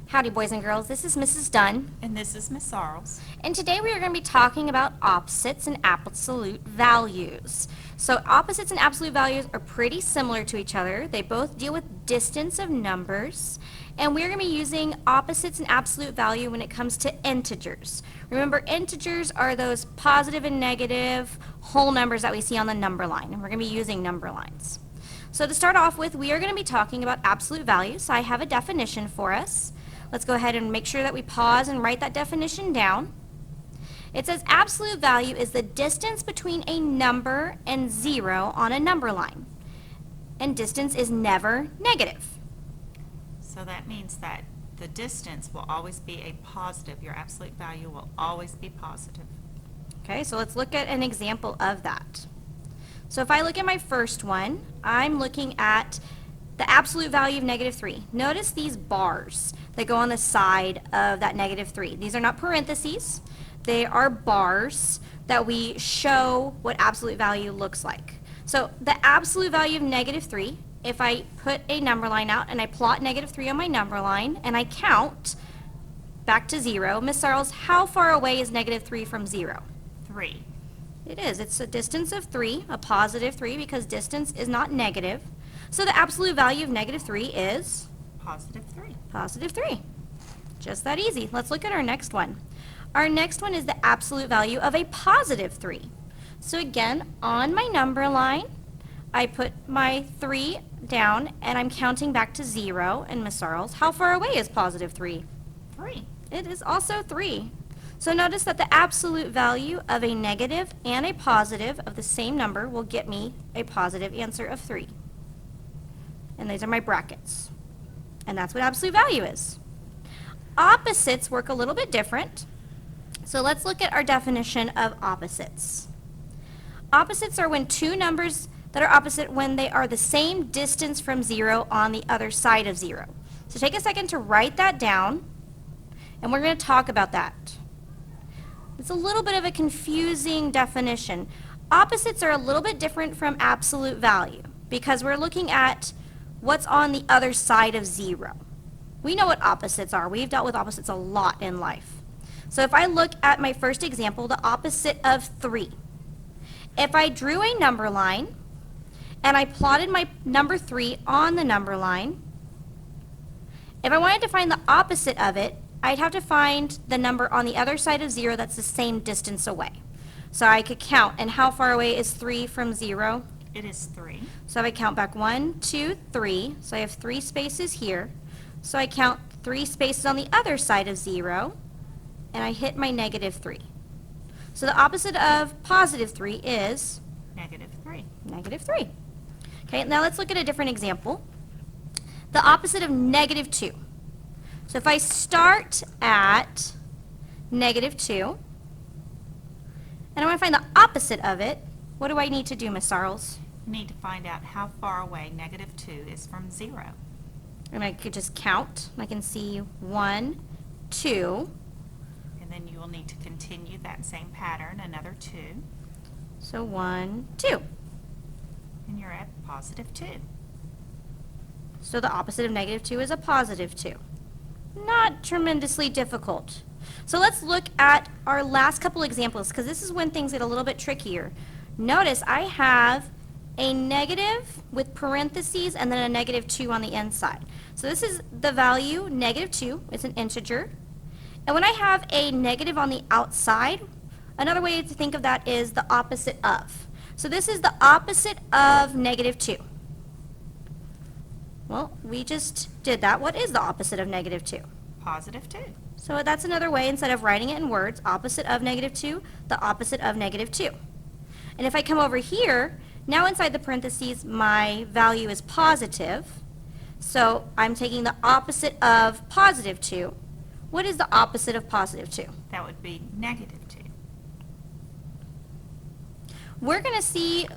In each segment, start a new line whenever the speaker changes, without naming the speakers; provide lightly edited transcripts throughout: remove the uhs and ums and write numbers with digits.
Howdy, boys and girls. This is Mrs. Dunn,
And this is Miss Sarles.
and today we are going to be talking about opposites and absolute values. So opposites and absolute values are pretty similar to each other. They both deal with distance of numbers, and we're going to be using opposites and absolute value when it comes to integers. Remember, integers are those positive and negative whole numbers that we see on the number line, and we're going to be using number lines. So to start off with, we are going to be talking about absolute values. So I have a definition for us. Let's go ahead and make sure that we pause and write that definition down. It says absolute value is the distance between a number and zero on a number line. And distance is never negative.
So that means that the distance will always be a positive. Your absolute value will always be positive.
Okay, so let's look at an example of that. So if I look at my first one, I'm looking at the absolute value of -3. Notice these bars that go on the side of that -3. These are not parentheses. They are bars that we show what absolute value looks like. So the absolute value of -3, if I put a number line out and I plot -3 on my number line and I count back to 0, Miss Sarles, how far away is -3 from 0?
3.
It is. It's a distance of 3, a positive 3, because distance is not negative. So the absolute value of -3 is?
Positive 3.
Positive 3. Just that easy. Let's look at our next one. Our next one is the absolute value of a positive 3. So again, on my number line, I put my 3 down and I'm counting back to 0. And Miss Sarles, how far away is positive 3?
3.
It is also 3. So notice that the absolute value of a negative and a positive of the same number will get me a positive answer of 3. And these are my brackets. And that's what absolute value is. Opposites work a little bit different. So let's look at our definition of opposites. Opposites are when two numbers that are opposite when they are the same distance from 0 on the other side of 0. So take a second to write that down, and we're going to talk about that. It's a little bit of a confusing definition. Opposites are a little bit different from absolute value because we're looking at what's on the other side of 0. We know what opposites are. We've dealt with opposites a lot in life. So if I look at my first example, the opposite of 3. If I drew a number line and I plotted my number 3 on the number line, if I wanted to find the opposite of it, I'd have to find the number on the other side of 0 that's the same distance away. So I could count, and how far away is 3 from 0?
It is 3.
So I count back 1, 2, 3. So I have 3 spaces here. So I count 3 spaces on the other side of 0, and I hit my -3. So the opposite of positive 3 is?
-3.
-3. Okay, now let's look at a different example. The opposite of -2. So if I start at -2, and I want to find the opposite of it, what do I need to do, Miss Sarles?
You need to find out how far away -2 is from 0.
And I could just count. I can see 1, 2.
And then you will need to continue that same pattern, another 2.
So 1, 2.
And you're at positive 2.
So the opposite of -2 is a positive 2. Not tremendously difficult. So let's look at our last couple examples, because this is when things get a little bit trickier. Notice I have a negative with parentheses and then a -2 on the inside. So this is the value -2. It's an integer. And when I have a negative on the outside, another way to think of that is the opposite of. So this is the opposite of -2. Well, we just did that. What is the opposite of -2?
Positive 2.
So that's another way, instead of writing it in words, opposite of -2, the opposite of -2. And if I come over here, now inside the parentheses, my value is positive. So I'm taking the opposite of positive 2. What is the opposite of positive 2?
That would be -2.
We're going to see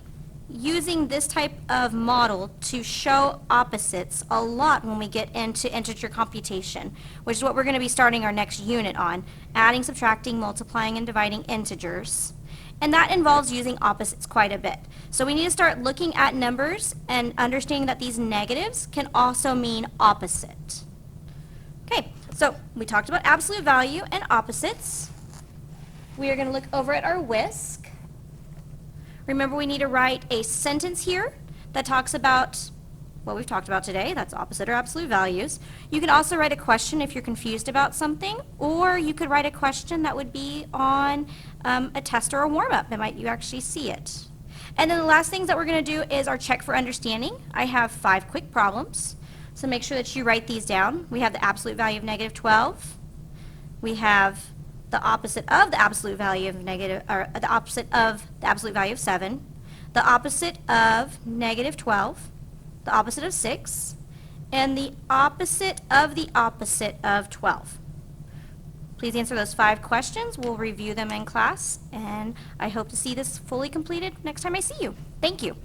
using this type of model to show opposites a lot when we get into integer computation, which is what we're going to be starting our next unit on, adding, subtracting, multiplying, and dividing integers. And that involves using opposites quite a bit. So we need to start looking at numbers and understanding that these negatives can also mean opposite. Okay, So we talked about absolute value and opposites. We are going to look over at our whisk. Remember, we need to write a sentence here that talks about what we've talked about today. That's opposite or absolute values. You can also write a question if you're confused about something, or you could write a question that would be on a test or a warm-up. You actually see it. And then the last things that we're going to do is our check for understanding. I have 5 quick problems, so make sure that you write these down. We have the absolute value of negative 12. We have the opposite of the absolute value of negative, or the opposite of the absolute value of 7, the opposite of negative 12, the opposite of 6, and the opposite of 12. Please answer those 5 questions. We'll review them in class, and I hope to see this fully completed next time I see you. Thank you.